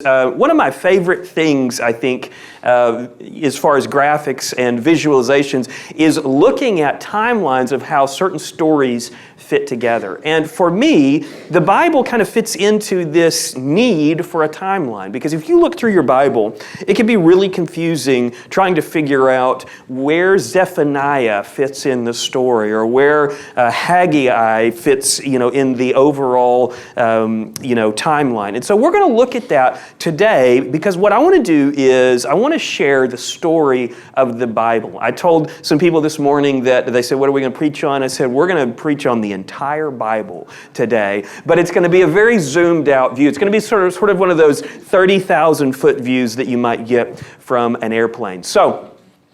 One of my favorite things, I think, as far as graphics and visualizations, is looking at timelines of how certain stories fit together. And for me, the Bible kind of fits into this need for a timeline. Because if you look through your Bible, it can be really confusing trying to figure out where Zephaniah fits in the story, or where Haggai fits, in the overall, timeline. And so we're going to look at that today, because what I want to do is I want to share the story of the Bible. I told some people this morning that they said, "What are we going to preach on?" I said, "We're going to preach on the entire Bible today, but it's going to be a very zoomed out view. It's going to be sort of one of those 30,000 foot views that you might get from an airplane." So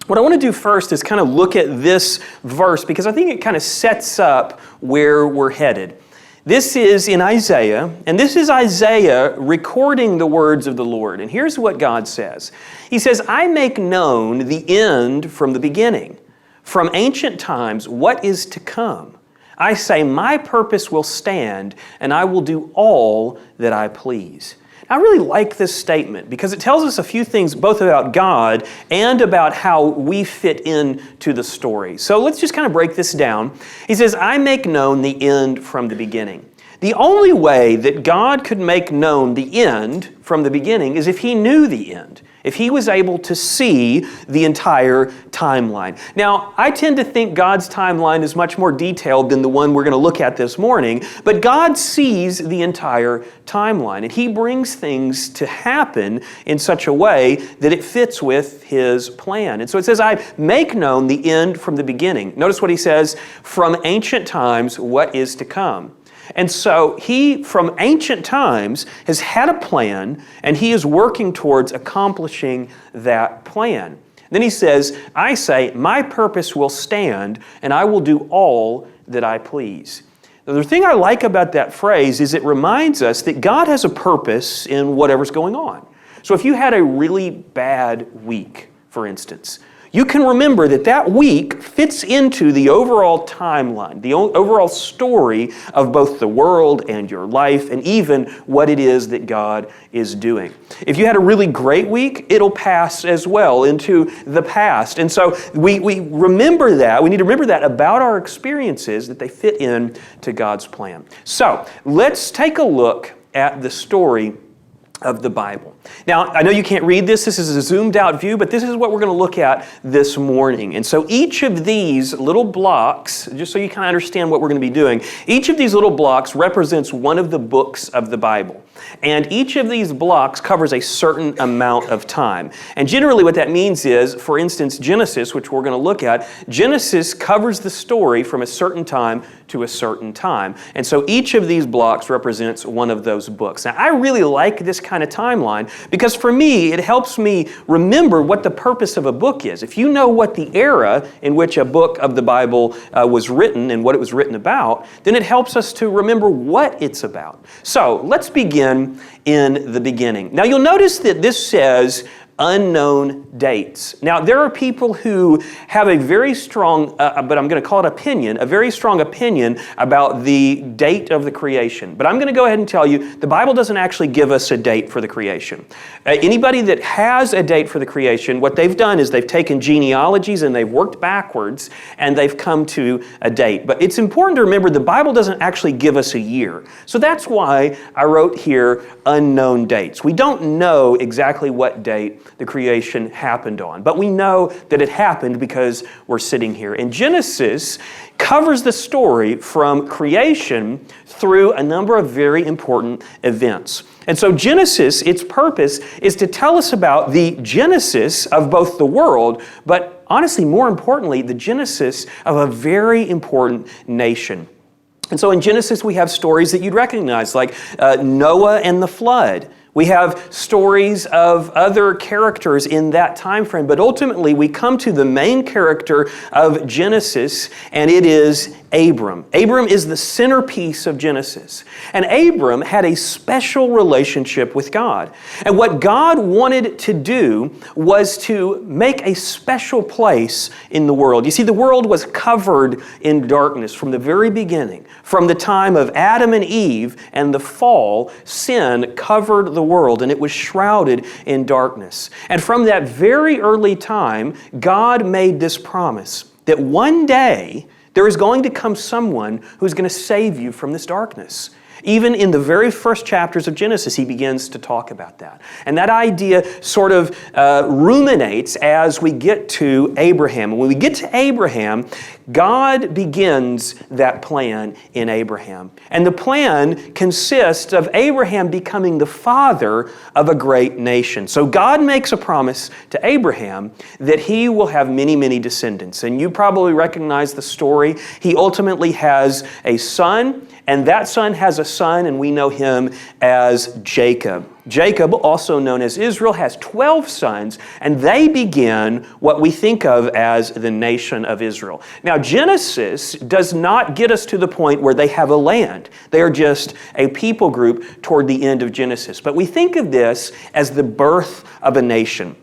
what I want to do first is kind of look at this verse, because I think it kind of sets up where we're headed. This is in Isaiah, and this is Isaiah recording the words of the Lord. And here's what God says. He says, "I make known the end from the beginning, from ancient times what is to come. I say, my purpose will stand, and I will do all that I please." I really like this statement because it tells us a few things both about God and about how we fit into the story. So let's just kind of break this down. He says, "I make known the end from the beginning." The only way that God could make known the end from the beginning is if He knew the end, if He was able to see the entire timeline. Now, I tend to think God's timeline is much more detailed than the one we're going to look at this morning, but God sees the entire timeline, and He brings things to happen in such a way that it fits with His plan. And so it says, "I make known the end from the beginning." Notice what He says, "From ancient times what is to come." And so He, from ancient times, has had a plan, and He is working towards accomplishing that plan. Then He says, "I say, my purpose will stand, and I will do all that I please." Now, the thing I like about that phrase is it reminds us that God has a purpose in whatever's going on. So if you had a really bad week, for instance, you can remember that that week fits into the overall timeline, the overall story of both the world and your life, and even what it is that God is doing. If you had a really great week, it'll pass as well into the past. And so we remember that. We need to remember that about our experiences, that they fit in to God's plan. So let's take a look at the story of the Bible. Now, I know you can't read this. This is a zoomed out view, but this is what we're going to look at this morning. And so each of these little blocks, just so you kind of understand what we're going to be doing, each of these little blocks represents one of the books of the Bible. And each of these blocks covers a certain amount of time. And generally what that means is, for instance, Genesis, which we're going to look at, Genesis covers the story from a certain time to a certain time. And so each of these blocks represents one of those books. Now, I really like this kind of timeline because for me, it helps me remember what the purpose of a book is. If you know what the era in which a book of the Bible was written and what it was written about, then it helps us to remember what it's about. So let's begin in the beginning. Now, you'll notice that this says unknown dates. Now, there are people who have a very strong, but I'm going to call it opinion, a very strong opinion about the date of the creation. But I'm going to go ahead and tell you, the Bible doesn't actually give us a date for the creation. Anybody that has a date for the creation, what they've done is they've taken genealogies and they've worked backwards and they've come to a date. But it's important to remember the Bible doesn't actually give us a year. So that's why I wrote here unknown dates. We don't know exactly what date the creation happened on, but we know that it happened because we're sitting here. And Genesis covers the story from creation through a number of very important events. And so Genesis, its purpose is to tell us about the genesis of both the world, but honestly, more importantly, the genesis of a very important nation. And so in Genesis, we have stories that you'd recognize, like Noah and the flood. We have stories of other characters in that time frame, but ultimately we come to the main character of Genesis, and it is Abram. Abram is the centerpiece of Genesis. And Abram had a special relationship with God. And what God wanted to do was to make a special place in the world. You see, the world was covered in darkness from the very beginning. From the time of Adam and Eve and the fall, sin covered the world, and it was shrouded in darkness. And from that very early time, God made this promise that one day there is going to come someone who's going to save you from this darkness. Even in the very first chapters of Genesis, he begins to talk about that. And that idea sort of ruminates as we get to Abraham. And when we get to Abraham, God begins that plan in Abraham. And the plan consists of Abraham becoming the father of a great nation. So God makes a promise to Abraham that he will have many, many descendants. And you probably recognize the story. He ultimately has a son, and that son has a son, and we know him as Jacob. Jacob, also known as Israel, has 12 sons, and they begin what we think of as the nation of Israel. Now, Genesis does not get us to the point where they have a land. They are just a people group toward the end of Genesis. But we think of this as the birth of a nation.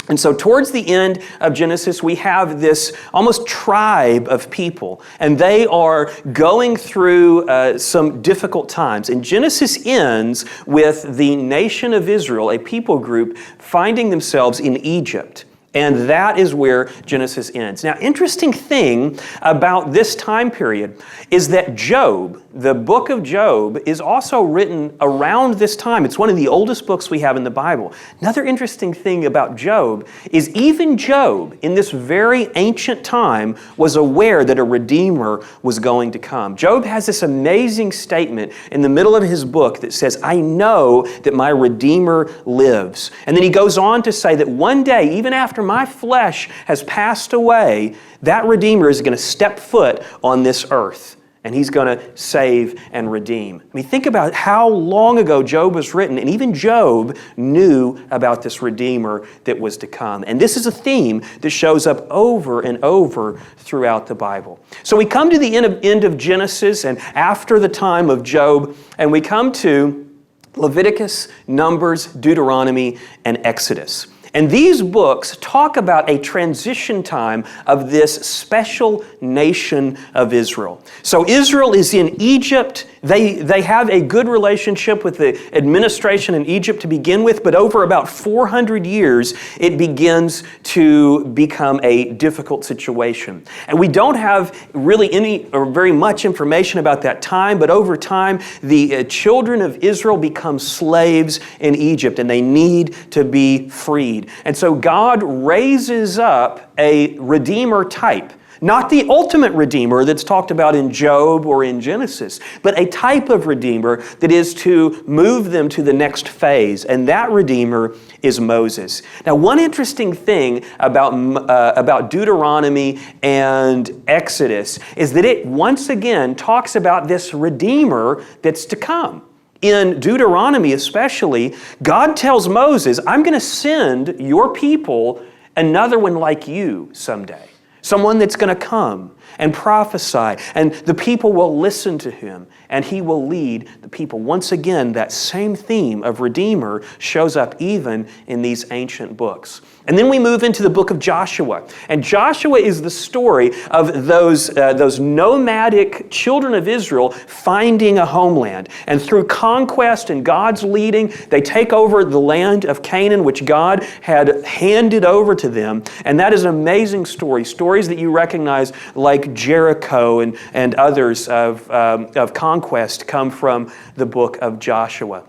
And so towards the end of Genesis, we have this almost tribe of people, and they are going through some difficult times. And Genesis ends with the nation of Israel, a people group, finding themselves in Egypt. And that is where Genesis ends. Now, interesting thing about this time period is that Job, the book of Job, is also written around this time. It's one of the oldest books we have in the Bible. Another interesting thing about Job is even Job, in this very ancient time, was aware that a Redeemer was going to come. Job has this amazing statement in the middle of his book that says, "I know that my Redeemer lives." And then he goes on to say that one day, even after my flesh has passed away, that Redeemer is going to step foot on this earth. And he's going to save and redeem. I mean, think about how long ago Job was written, and even Job knew about this Redeemer that was to come. And this is a theme that shows up over and over throughout the Bible. So we come to the end of Genesis and after the time of Job, and we come to Leviticus, Numbers, Deuteronomy, and Exodus. And these books talk about a transition time of this special nation of Israel. So Israel is in Egypt. They have a good relationship with the administration in Egypt to begin with, but over about 400 years, it begins to become a difficult situation. And we don't have really any or very much information about that time, but over time, the children of Israel become slaves in Egypt, and they need to be freed. And so God raises up a Redeemer type. Not the ultimate Redeemer that's talked about in Job or in Genesis, but a type of Redeemer that is to move them to the next phase. And that Redeemer is Moses. Now, one interesting thing about Deuteronomy and Exodus is that it once again talks about this Redeemer that's to come. In Deuteronomy especially, God tells Moses, "I'm going to send your people another one like you someday. Someone that's going to come and prophesy, and the people will listen to him, and he will lead the people." Once again, that same theme of Redeemer shows up even in these ancient books. And then we move into the book of Joshua. And Joshua is the story of those nomadic children of Israel finding a homeland. And through conquest and God's leading, they take over the land of Canaan, which God had handed over to them. And that is an amazing story. Stories that you recognize like Jericho and others of conquest come from the book of Joshua.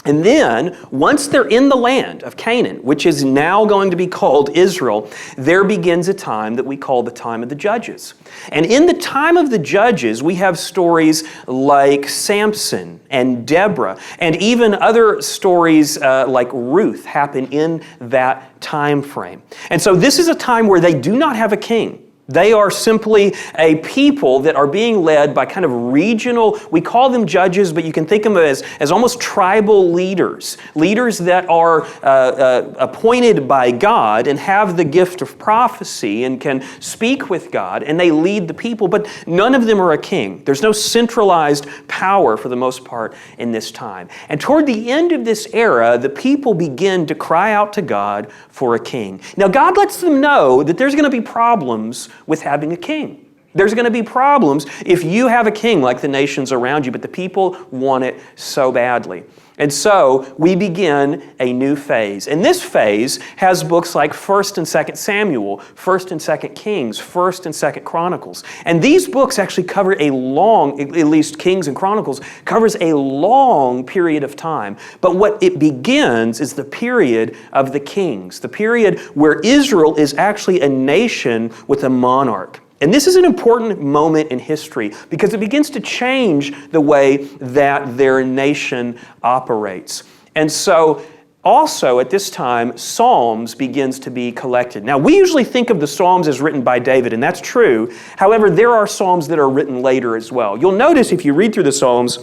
And then, once they're in the land of Canaan, which is now going to be called Israel, there begins a time that we call the time of the Judges. And in the time of the Judges, we have stories like Samson and Deborah, and even other stories like Ruth happen in that time frame. And so this is a time where they do not have a king. They are simply a people that are being led by kind of regional, we call them judges, but you can think of them as almost tribal leaders. Leaders that are appointed by God and have the gift of prophecy and can speak with God, and they lead the people, but none of them are a king. There's no centralized power for the most part in this time. And toward the end of this era, the people begin to cry out to God for a king. Now, God lets them know that there's going to be problems with having a king. There's going to be problems if you have a king like the nations around you, but the people want it so badly. And so we begin a new phase. And this phase has books like 1st and 2nd Samuel, 1st and 2nd Kings, 1st and 2nd Chronicles. And these books actually cover a long, at least Kings and Chronicles, covers a long period of time. But what it begins is the period of the kings, the period where Israel is actually a nation with a monarch. And this is an important moment in history because it begins to change the way that their nation operates. And so also at this time, Psalms begins to be collected. Now, we usually think of the Psalms as written by David, and that's true. However, there are Psalms that are written later as well. You'll notice if you read through the Psalms,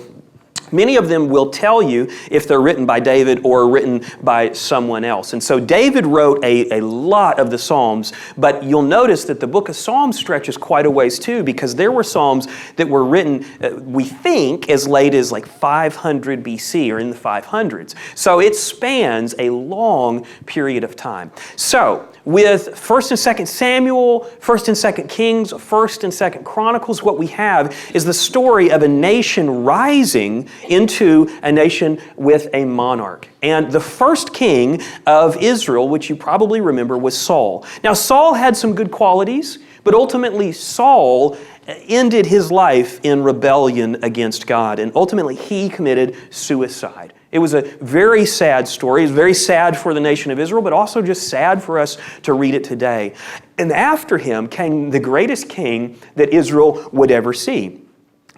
many of them will tell you if they're written by David or written by someone else. And so David wrote a lot of the Psalms, but you'll notice that the book of Psalms stretches quite a ways too, because there were Psalms that were written, we think, as late as like 500 BC or in the 500s. So it spans a long period of time. So with 1st and 2nd Samuel, 1st and 2nd Kings, 1st and 2nd Chronicles, what we have is the story of a nation rising into a nation with a monarch. And the first king of Israel, which you probably remember, was Saul. Now, Saul had some good qualities, but ultimately Saul ended his life in rebellion against God, and ultimately he committed suicide. It was a very sad story. It was very sad for the nation of Israel, but also just sad for us to read it today. And after him came the greatest king that Israel would ever see,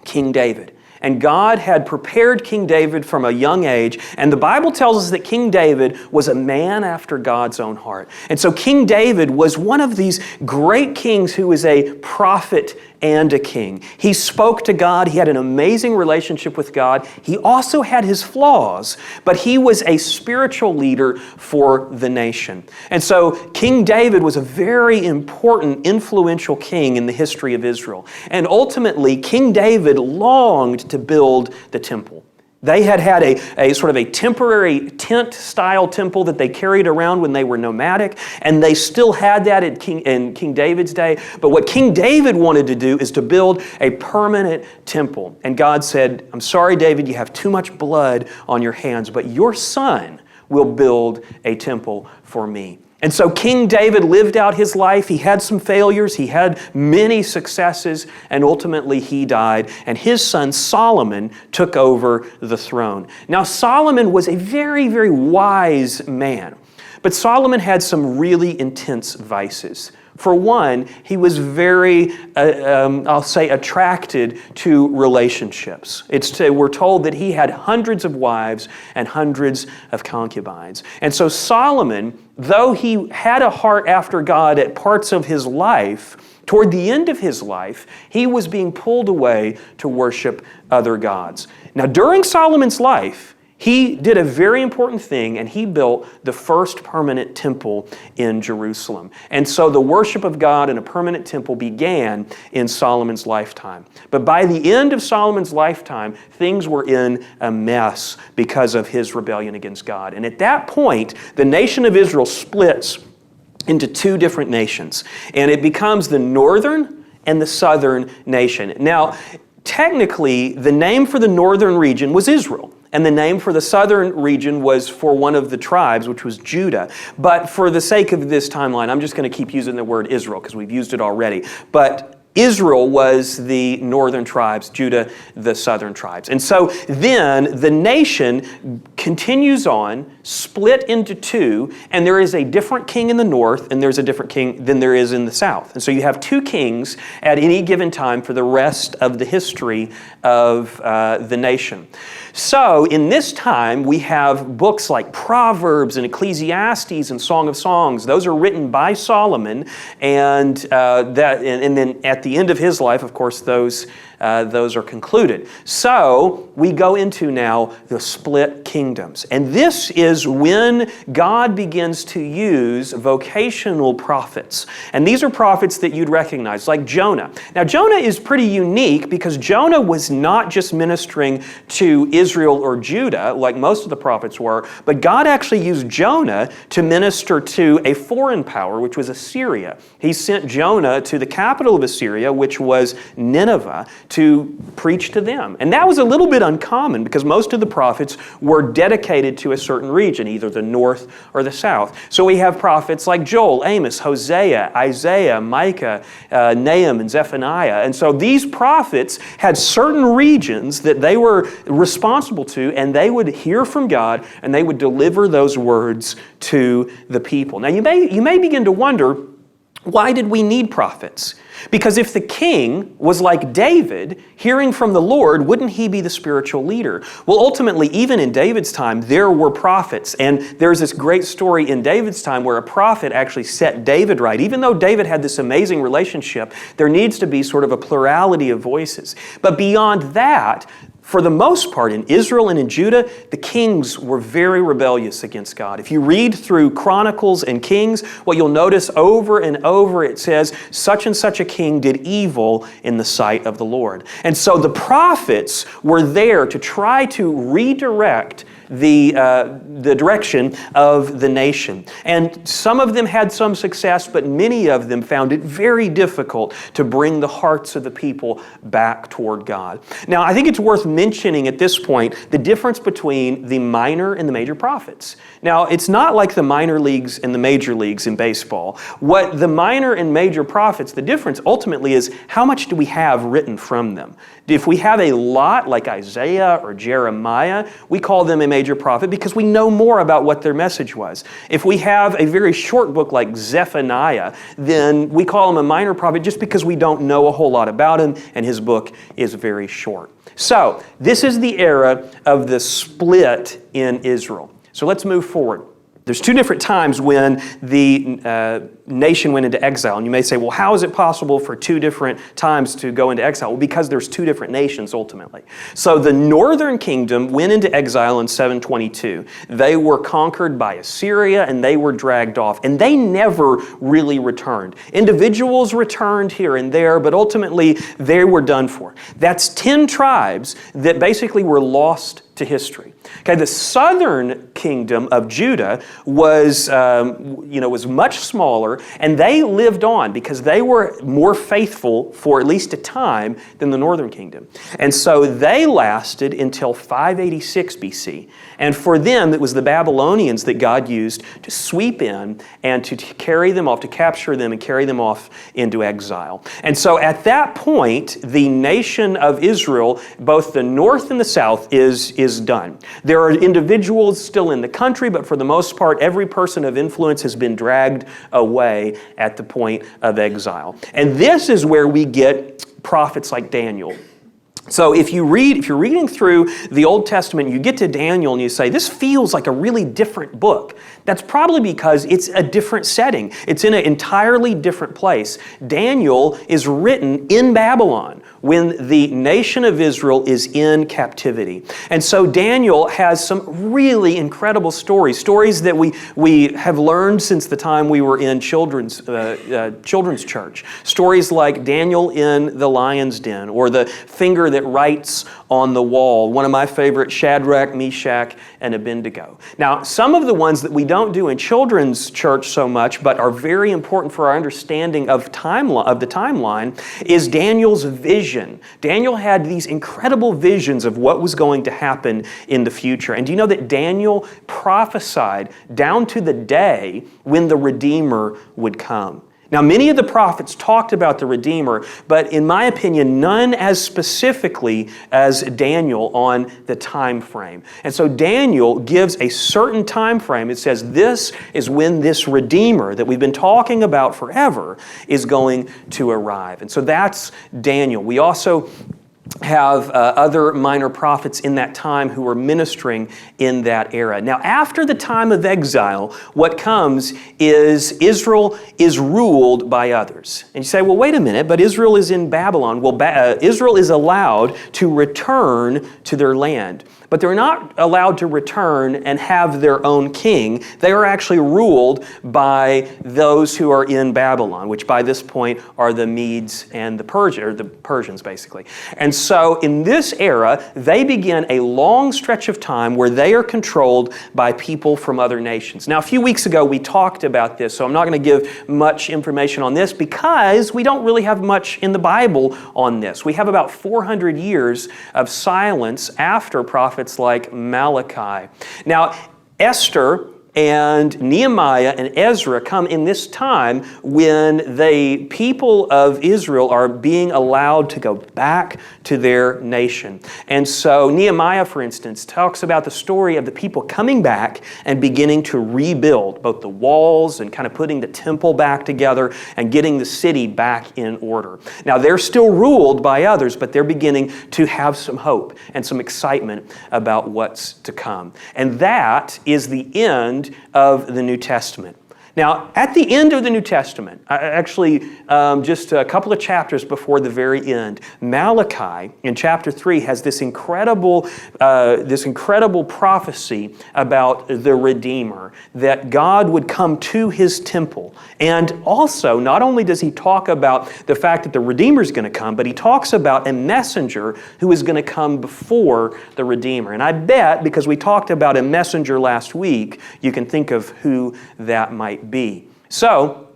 King David. And God had prepared King David from a young age. And the Bible tells us that King David was a man after God's own heart. And so King David was one of these great kings who was a prophet and a king. He spoke to God. He had an amazing relationship with God. He also had his flaws, but he was a spiritual leader for the nation. And so King David was a very important, influential king in the history of Israel. And ultimately, King David longed to build the temple. They had a sort of a temporary tent-style temple that they carried around when they were nomadic, and they still had that in King David's day. But what King David wanted to do is to build a permanent temple. And God said, "I'm sorry, David, you have too much blood on your hands, but your son will build a temple for me." And so King David lived out his life. He had some failures. He had many successes. And ultimately he died. And his son Solomon took over the throne. Now Solomon was a very, very wise man. But Solomon had some really intense vices. For one, he was very, I'll say, attracted to relationships. We're told that he had hundreds of wives and hundreds of concubines. And so Solomon, though he had a heart after God at parts of his life, toward the end of his life, he was being pulled away to worship other gods. Now, during Solomon's life, he did a very important thing, and he built the first permanent temple in Jerusalem. And so the worship of God in a permanent temple began in Solomon's lifetime. But by the end of Solomon's lifetime, things were in a mess because of his rebellion against God. And at that point, the nation of Israel splits into two different nations. And it becomes the northern and the southern nation. Now, technically, the name for the northern region was Israel. And the name for the southern region was for one of the tribes, which was Judah. But for the sake of this timeline, I'm just going to keep using the word Israel because we've used it already. But Israel was the northern tribes, Judah the southern tribes. And so then the nation continues on, split into two, and there is a different king in the north and there's a different king than there is in the south. And so you have two kings at any given time for the rest of the history of the nation. So in this time, we have books like Proverbs and Ecclesiastes and Song of Songs. Those are written by Solomon, and then at the end of his life, of course, those are concluded. So we go into now the split kingdoms. And this is when God begins to use vocational prophets. And these are prophets that you'd recognize, like Jonah. Now, Jonah is pretty unique because Jonah was not just ministering to Israel or Judah, like most of the prophets were, but God actually used Jonah to minister to a foreign power, which was Assyria. He sent Jonah to the capital of Assyria, which was Nineveh, to preach to them. And that was a little bit uncommon because most of the prophets were dedicated to a certain region, either the north or the south. So we have prophets like Joel, Amos, Hosea, Isaiah, Micah, Nahum, and Zephaniah. And so these prophets had certain regions that they were responsible to, and they would hear from God, and they would deliver those words to the people. Now you may begin to wonder, why did we need prophets? Because if the king was like David, hearing from the Lord, wouldn't he be the spiritual leader? Well, ultimately, even in David's time, there were prophets. And there's this great story in David's time where a prophet actually set David right. Even though David had this amazing relationship, there needs to be sort of a plurality of voices. But beyond that, for the most part, in Israel and in Judah, the kings were very rebellious against God. If you read through Chronicles and Kings, what you'll notice over and over, it says, such and such a king did evil in the sight of the Lord. And so the prophets were there to try to redirect the direction of the nation. And some of them had some success, but many of them found it very difficult to bring the hearts of the people back toward God. Now, I think it's worth mentioning at this point the difference between the minor and the major prophets. Now, it's not like the minor leagues and the major leagues in baseball. What the minor and major prophets, the difference ultimately is how much do we have written from them? If we have a lot like Isaiah or Jeremiah, we call them a major prophet because we know more about what their message was. If we have a very short book like Zephaniah, then we call him a minor prophet just because we don't know a whole lot about him and his book is very short. So, this is the era of the split in Israel. So let's move forward. There's two different times when the nation went into exile. And you may say, well, how is it possible for two different times to go into exile? Well, because there's two different nations ultimately. So the northern kingdom went into exile in 722. They were conquered by Assyria and they were dragged off. And they never really returned. Individuals returned here and there, but ultimately they were done for. That's 10 tribes that basically were lost to history. Okay, the southern kingdom of Judah was much smaller, and they lived on because they were more faithful for at least a time than the northern kingdom. And so they lasted until 586 BC. And for them, it was the Babylonians that God used to sweep in and to carry them off, to capture them and carry them off into exile. And so at that point, the nation of Israel, both the north and the south, is done. There are individuals still in the country, but for the most part, every person of influence has been dragged away at the point of exile. And this is where we get prophets like Daniel. So if you're reading through the Old Testament, you get to Daniel and you say, this feels like a really different book. That's probably because it's a different setting. It's in an entirely different place. Daniel is written in Babylon when the nation of Israel is in captivity. And so Daniel has some really incredible stories that we have learned since the time we were in children's church. Stories like Daniel in the lion's den, or the finger that writes on the wall. One of my favorite, Shadrach, Meshach, and Abednego. Now, some of the ones that we don't do in children's church so much, but are very important for our understanding of the timeline, is Daniel's vision. Daniel had these incredible visions of what was going to happen in the future. And do you know that Daniel prophesied down to the day when the Redeemer would come? Now, many of the prophets talked about the Redeemer, but in my opinion, none as specifically as Daniel on the time frame. And so Daniel gives a certain time frame. It says this is when this Redeemer that we've been talking about forever is going to arrive. And so that's Daniel. We also have other minor prophets in that time who were ministering in that era. Now, after the time of exile, what comes is Israel is ruled by others. And you say, well, wait a minute, but Israel is in Babylon. Well, Israel is allowed to return to their land. But they're not allowed to return and have their own king. They are actually ruled by those who are in Babylon, which by this point are the Medes and the Persians, basically. And so so in this era, they begin a long stretch of time where they are controlled by people from other nations. Now, a few weeks ago, we talked about this, so I'm not going to give much information on this because we don't really have much in the Bible on this. We have about 400 years of silence after prophets like Malachi. Now, Esther and Nehemiah and Ezra come in this time when the people of Israel are being allowed to go back to their nation. And so Nehemiah, for instance, talks about the story of the people coming back and beginning to rebuild both the walls and kind of putting the temple back together and getting the city back in order. Now, they're still ruled by others, but they're beginning to have some hope and some excitement about what's to come. And that is the end of the New Testament. Now, at the end of the New Testament, actually just a couple of chapters before the very end, Malachi in chapter 3 has this incredible prophecy about the Redeemer, that God would come to His temple. And also, not only does he talk about the fact that the Redeemer is going to come, but he talks about a messenger who is going to come before the Redeemer. And I bet, because we talked about a messenger last week, you can think of who that might be. So,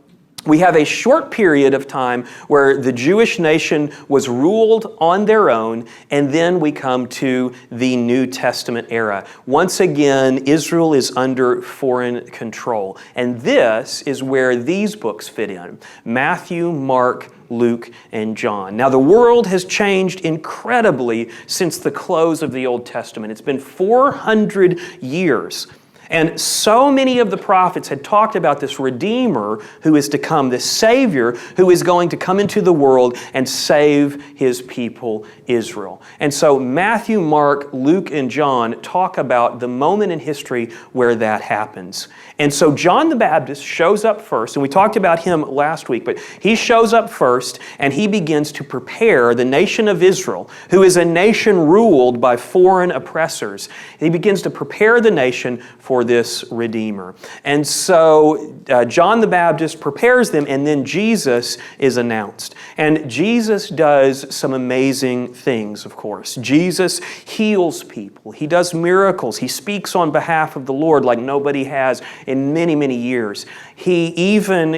we have a short period of time where the Jewish nation was ruled on their own, and then we come to the New Testament era. Once again, Israel is under foreign control. And this is where these books fit in: Matthew, Mark, Luke, and John. Now, the world has changed incredibly since the close of the Old Testament. It's been 400 years. And so many of the prophets had talked about this Redeemer who is to come, this Savior who is going to come into the world and save His people, Israel. And so Matthew, Mark, Luke, and John talk about the moment in history where that happens. And so John the Baptist shows up first, and we talked about him last week, but he shows up first and he begins to prepare the nation of Israel, who is a nation ruled by foreign oppressors. He begins to prepare the nation for this Redeemer. And so John the Baptist prepares them, and then Jesus is announced. And Jesus does some amazing things, of course. Jesus heals people. He does miracles. He speaks on behalf of the Lord like nobody has in many, many years. He even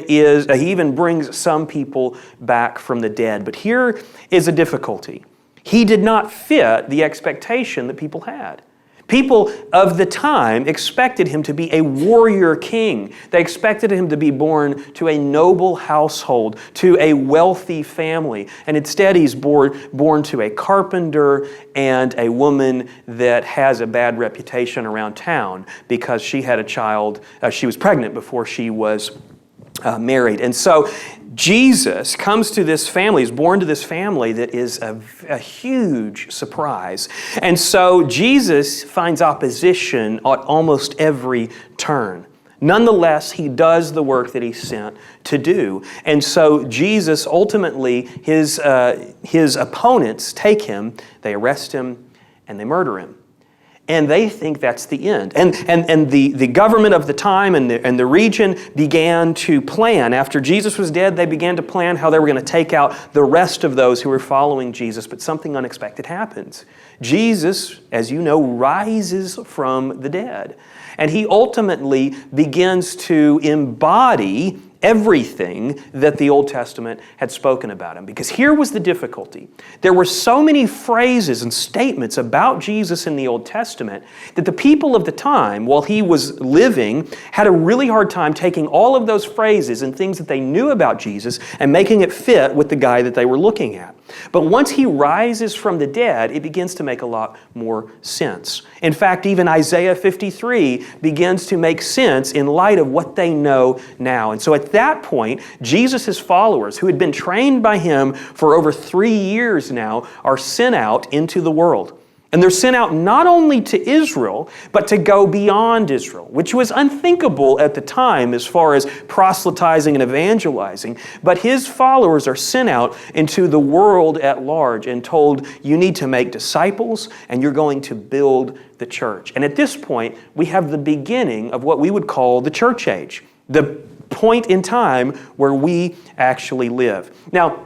brings some people back from the dead. But here is a difficulty. He did not fit the expectation that people had. People of the time expected him to be a warrior king. They expected him to be born to a noble household, to a wealthy family. And instead he's born to a carpenter and a woman that has a bad reputation around town because she had a child, she was pregnant before she was married. And so Jesus comes to this family, is born to this family that is a huge surprise. And so Jesus finds opposition at almost every turn. Nonetheless, he does the work that he's sent to do. And so Jesus, ultimately, his opponents take him, they arrest him, and they murder him. And they think that's the end. And the government of the time and the region began to plan. After Jesus was dead, they began to plan how they were going to take out the rest of those who were following Jesus. But something unexpected happens. Jesus, as you know, rises from the dead. And he ultimately begins to embody everything that the Old Testament had spoken about him. Because here was the difficulty. There were so many phrases and statements about Jesus in the Old Testament that the people of the time, while he was living, had a really hard time taking all of those phrases and things that they knew about Jesus and making it fit with the guy that they were looking at. But once he rises from the dead, it begins to make a lot more sense. In fact, even Isaiah 53 begins to make sense in light of what they know now. And so at that point, Jesus' followers, who had been trained by him for over 3 years now, are sent out into the world. And they're sent out not only to Israel, but to go beyond Israel, which was unthinkable at the time as far as proselytizing and evangelizing. But his followers are sent out into the world at large and told, you need to make disciples and you're going to build the church. And at this point, we have the beginning of what we would call the church age, the point in time where we actually live. Now,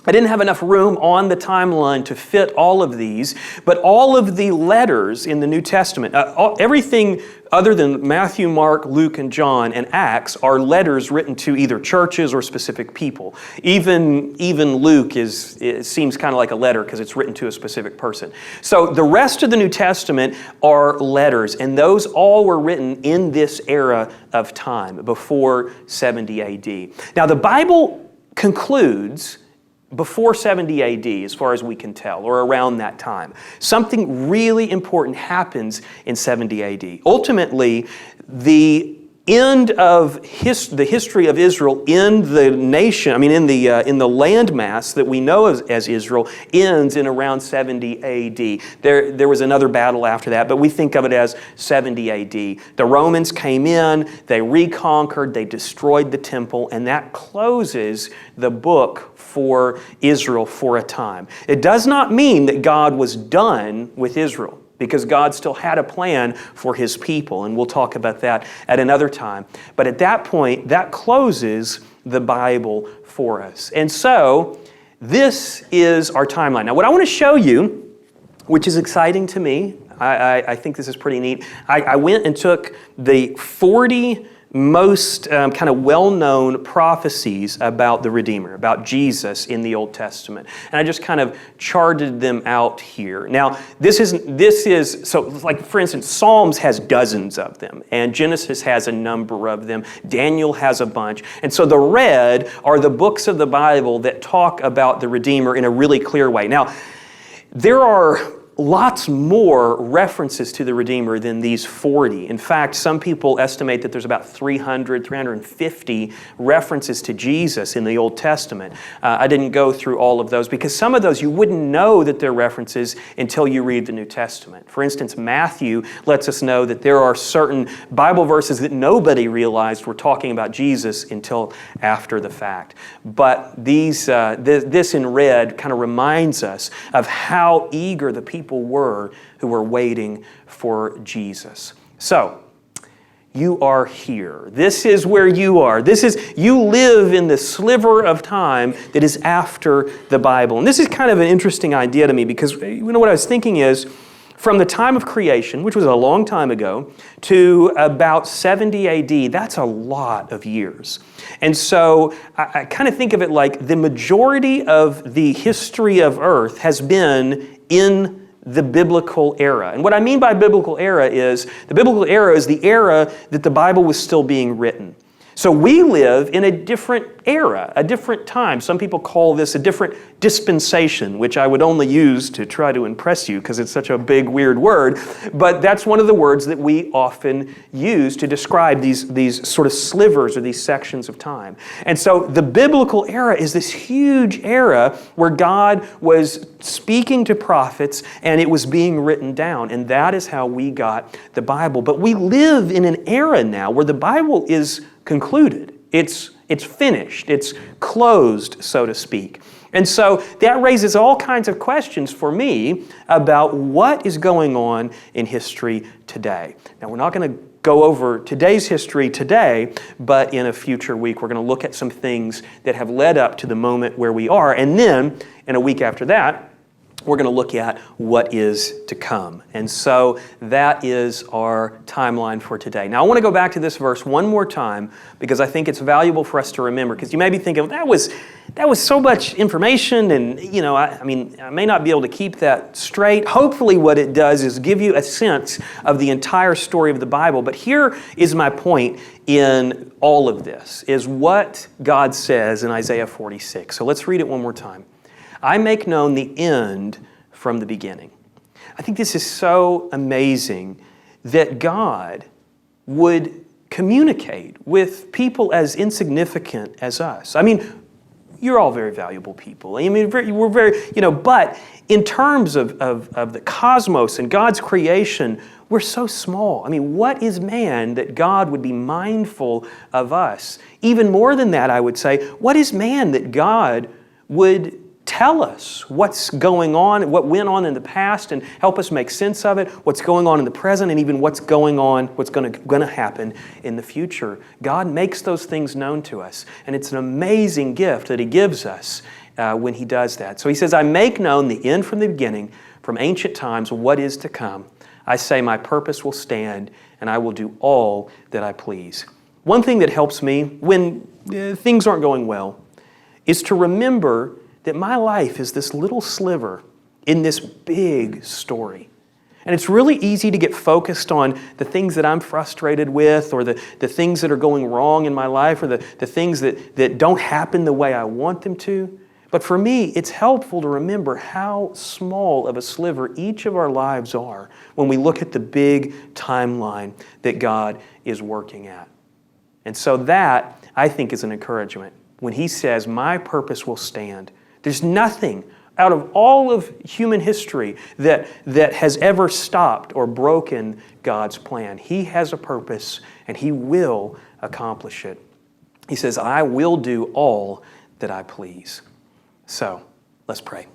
I didn't have enough room on the timeline to fit all of these, but all of the letters in the New Testament, everything other than Matthew, Mark, Luke, and John, and Acts are letters written to either churches or specific people. Even Luke it seems kind of like a letter because it's written to a specific person. So the rest of the New Testament are letters, and those all were written in this era of time, before 70 AD. Now the Bible concludes before 70 AD, as far as we can tell, or around that time. Something really important happens in 70 AD. Ultimately, the end of the history of Israel in the nation, in the landmass that we know as Israel, ends in around 70 AD. There was another battle after that, but we think of it as 70 AD. The Romans came in, they reconquered, they destroyed the temple, and that closes the book for Israel for a time. It does not mean that God was done with Israel, because God still had a plan for His people, and we'll talk about that at another time. But at that point, that closes the Bible for us. And so, this is our timeline. Now, what I want to show you, which is exciting to me, I think this is pretty neat. I went and took the 40 most kind of well-known prophecies about the Redeemer, about Jesus in the Old Testament. And I just kind of charted them out here. Now, this is so like, for instance, Psalms has dozens of them, and Genesis has a number of them. Daniel has a bunch. And so the red are the books of the Bible that talk about the Redeemer in a really clear way. Now, there are lots more references to the Redeemer than these 40. In fact, some people estimate that there's about 350 references to Jesus in the Old Testament. I didn't go through all of those because some of those you wouldn't know that they're references until you read the New Testament. For instance, Matthew lets us know that there are certain Bible verses that nobody realized were talking about Jesus until after the fact. But this in red kind of reminds us of how eager the people were who were waiting for Jesus. So, you are here. This is where you are. You live in the sliver of time that is after the Bible. And this is kind of an interesting idea to me because, what I was thinking is, from the time of creation, which was a long time ago, to about 70 AD, that's a lot of years. And so I kind of think of it like the majority of the history of Earth has been in the biblical era. And what I mean by biblical era is, the biblical era is the era that the Bible was still being written. So we live in a different era, a different time. Some people call this a different dispensation, which I would only use to try to impress you because it's such a big, weird word. But that's one of the words that we often use to describe these sort of slivers or these sections of time. And so the biblical era is this huge era where God was speaking to prophets and it was being written down. And that is how we got the Bible. But we live in an era now where the Bible is concluded. It's finished. It's closed, so to speak. And so that raises all kinds of questions for me about what is going on in history today. Now, we're not going to go over today's history today, but in a future week, we're going to look at some things that have led up to the moment where we are. And then, in a week after that, we're going to look at what is to come. And so that is our timeline for today. Now I want to go back to this verse one more time because I think it's valuable for us to remember, because you may be thinking, that was so much information, and I may not be able to keep that straight. Hopefully what it does is give you a sense of the entire story of the Bible. But here is my point in all of this, is what God says in Isaiah 46. So let's read it one more time. I make known the end from the beginning. I think this is so amazing that God would communicate with people as insignificant as us. You're all very valuable people. We're very, but in terms of the cosmos and God's creation, we're so small. What is man that God would be mindful of us? Even more than that, I would say, what is man that God would tell us what's going on, what went on in the past, and help us make sense of it, what's going on in the present, and even what's going to happen in the future. God makes those things known to us, and it's an amazing gift that He gives us when he does that. So he says, I make known the end from the beginning, from ancient times, what is to come. I say my purpose will stand, and I will do all that I please. One thing that helps me when things aren't going well is to remember that my life is this little sliver in this big story. And it's really easy to get focused on the things that I'm frustrated with, or the things that are going wrong in my life, or the things that don't happen the way I want them to. But for me, it's helpful to remember how small of a sliver each of our lives are when we look at the big timeline that God is working at. And so that, I think, is an encouragement. When he says, my purpose will stand, there's nothing out of all of human history that has ever stopped or broken God's plan. He has a purpose, and he will accomplish it. He says, I will do all that I please. So, let's pray.